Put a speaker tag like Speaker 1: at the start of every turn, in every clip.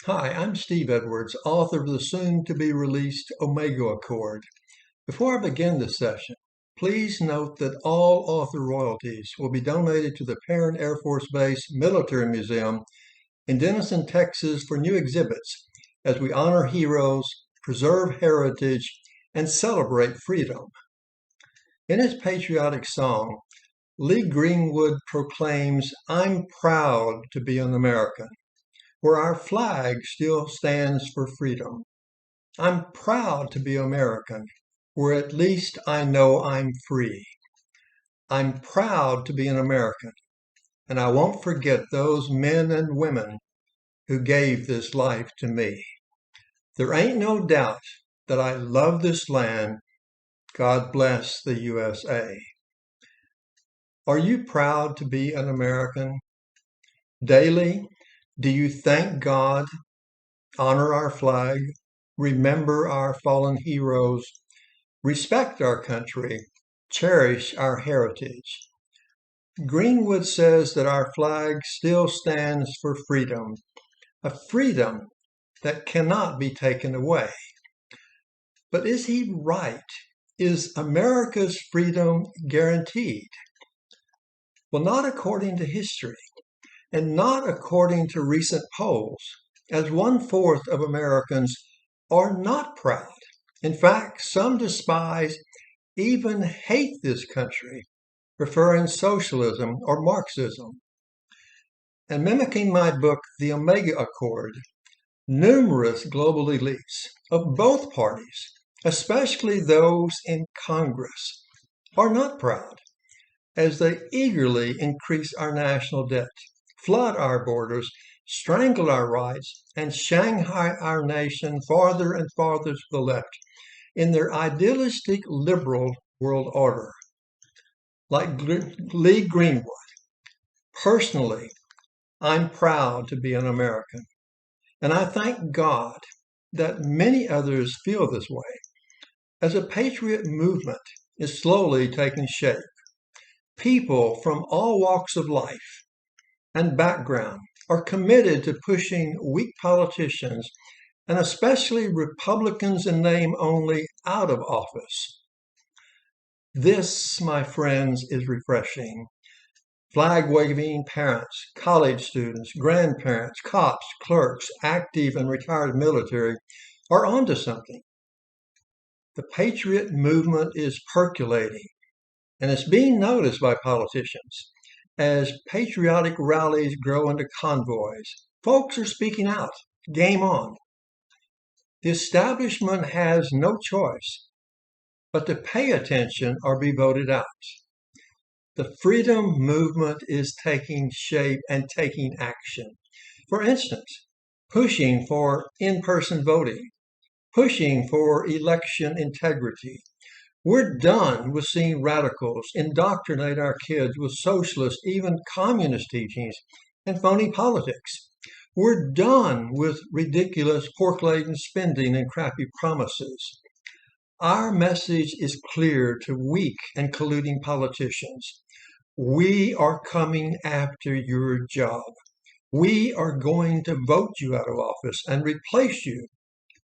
Speaker 1: Hi, I'm Steve Edwards, author of the soon-to-be-released Omega Accord. Before I begin this session, please note that all author royalties will be donated to the Parent Air Force Base Military Museum in Denison, Texas for new exhibits as we honor heroes, preserve heritage, and celebrate freedom. In his patriotic song, Lee Greenwood proclaims, "I'm proud to be an American," where our flag still stands for freedom. I'm proud to be American, where at least I know I'm free. I'm proud to be an American, and I won't forget those men and women who gave this life to me. There ain't no doubt that I love this land. God bless the USA. Are you proud to be an American? Daily, do you thank God, honor our flag, remember our fallen heroes, respect our country, cherish our heritage? Greenwood says that our flag still stands for freedom, a freedom that cannot be taken away. But is he right? Is America's freedom guaranteed? Well, not according to history, and not according to recent polls, as 1/4 of Americans are not proud. In fact, some despise, even hate this country, preferring socialism or Marxism. And mimicking my book, The Omega Accord, numerous global elites of both parties, especially those in Congress, are not proud as they eagerly increase our national debt, flood our borders, strangle our rights, and Shanghai our nation farther and farther to the left in their idealistic liberal world order. Like Lee Greenwood, personally, I'm proud to be an American, and I thank God that many others feel this way as a patriot movement is slowly taking shape. People from all walks of life and background are committed to pushing weak politicians, and especially Republicans in name only, out of office. This, my friends, is refreshing. Flag-waving parents, college students, grandparents, cops, clerks, active and retired military are onto something. The patriot movement is percolating, and it's being noticed by politicians. As patriotic rallies grow into convoys, folks are speaking out. Game on. The establishment has no choice but to pay attention or be voted out. The freedom movement is taking shape and taking action. For instance, pushing for in-person voting, pushing for election integrity. We're done with seeing radicals indoctrinate our kids with socialist, even communist teachings and phony politics. We're done with ridiculous pork-laden spending and crappy promises. Our message is clear to weak and colluding politicians. We are coming after your job. We are going to vote you out of office and replace you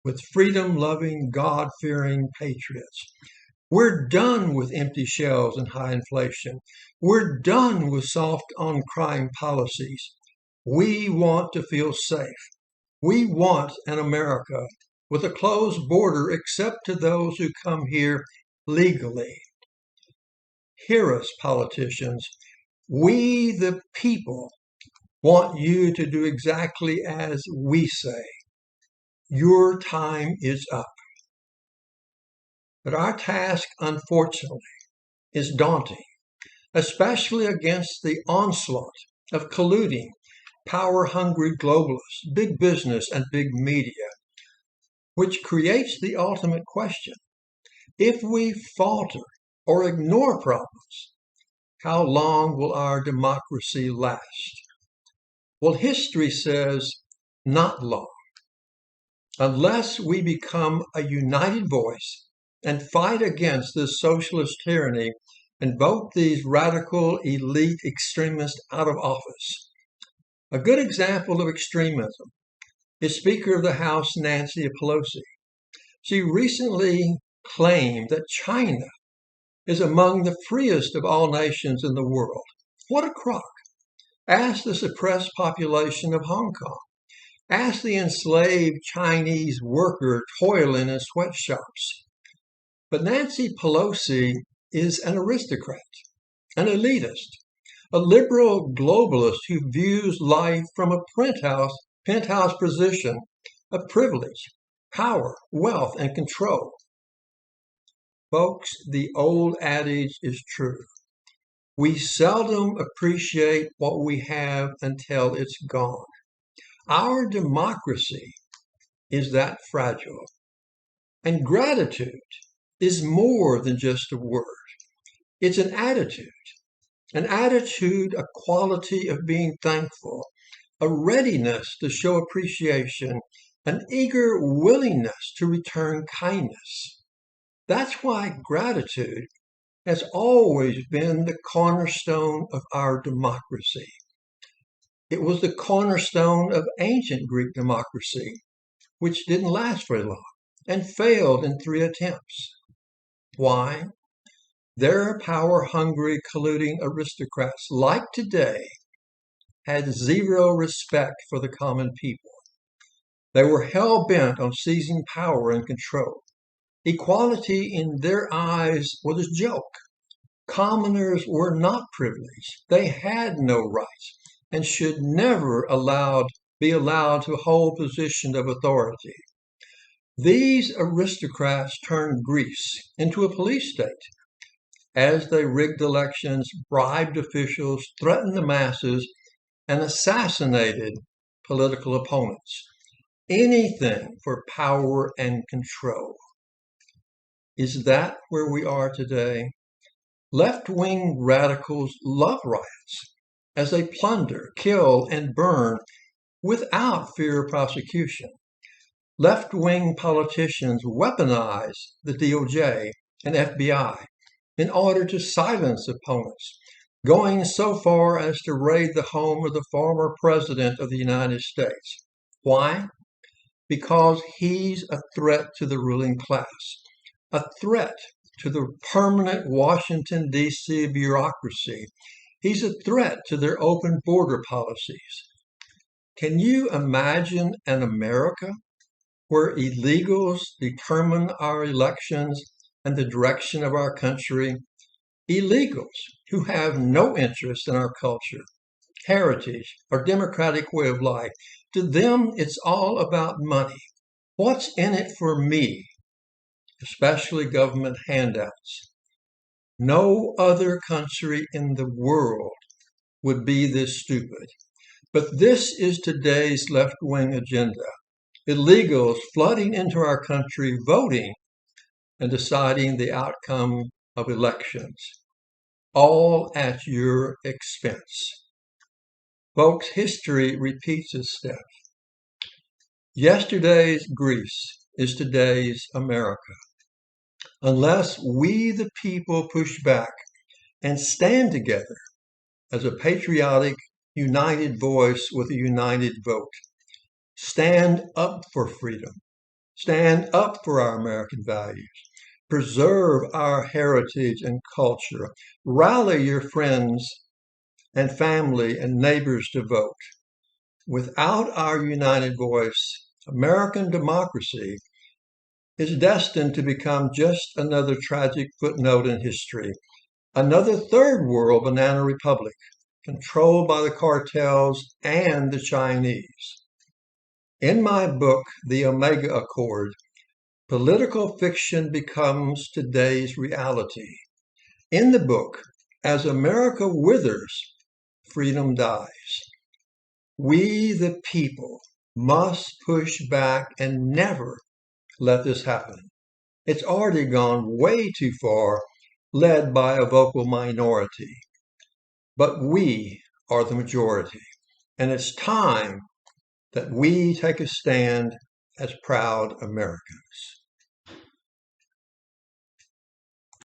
Speaker 1: with freedom-loving, God-fearing patriots. We're done with empty shells and high inflation. We're done with soft on crime policies. We want to feel safe. We want an America with a closed border except to those who come here legally. Hear us, politicians. We, the people, want you to do exactly as we say. Your time is up. But our task, unfortunately, is daunting, especially against the onslaught of colluding, power-hungry globalists, big business, and big media, which creates the ultimate question. If we falter or ignore problems, how long will our democracy last? Well, history says not long. Unless we become a united voice and fight against this socialist tyranny and vote these radical elite extremists out of office. A good example of extremism is Speaker of the House Nancy Pelosi. She recently claimed that China is among the freest of all nations in the world. What a crock. Ask the suppressed population of Hong Kong. Ask the enslaved Chinese worker toiling in sweatshops. But Nancy Pelosi is an aristocrat, an elitist, a liberal globalist who views life from a penthouse position of privilege, power, wealth, and control. Folks, the old adage is true. We seldom appreciate what we have until it's gone. Our democracy is that fragile. And gratitude is more than just a word. It's an attitude, a quality of being thankful, a readiness to show appreciation, an eager willingness to return kindness. That's why gratitude has always been the cornerstone of our democracy. It was the cornerstone of ancient Greek democracy, which didn't last very long and failed in 3 attempts. Why? Their power-hungry, colluding aristocrats, like today, had zero respect for the common people. They were hell-bent on seizing power and control. Equality in their eyes was a joke. Commoners were not privileged. They had no rights and should never be allowed to hold positions of authority. These aristocrats turned Greece into a police state as they rigged elections, bribed officials, threatened the masses, and assassinated political opponents. Anything for power and control. Is that where we are today? Left-wing radicals love riots as they plunder, kill, and burn without fear of prosecution. Left-wing politicians weaponize the DOJ and FBI in order to silence opponents, going so far as to raid the home of the former president of the United States. Why? Because he's a threat to the ruling class, a threat to the permanent Washington, D.C. bureaucracy. He's a threat to their open border policies. Can you imagine an America where illegals determine our elections and the direction of our country? Illegals who have no interest in our culture, heritage, or democratic way of life. To them, it's all about money. What's in it for me? Especially government handouts. No other country in the world would be this stupid. But this is today's left-wing agenda. Illegals flooding into our country, voting and deciding the outcome of elections, all at your expense. Folks, history repeats itself. Yesterday's Greece is today's America. Unless we, the people, push back and stand together as a patriotic, united voice with a united vote, stand up for freedom, stand up for our American values, preserve our heritage and culture, rally your friends and family and neighbors to vote. Without our united voice, American democracy is destined to become just another tragic footnote in history, another third world banana republic controlled by the cartels and the Chinese. In my book, The Omega Accord, political fiction becomes today's reality. In the book, As America Withers, Freedom Dies. We, the people, must push back and never let this happen. It's already gone way too far, led by a vocal minority. But we are the majority, and it's time that we take a stand as proud Americans.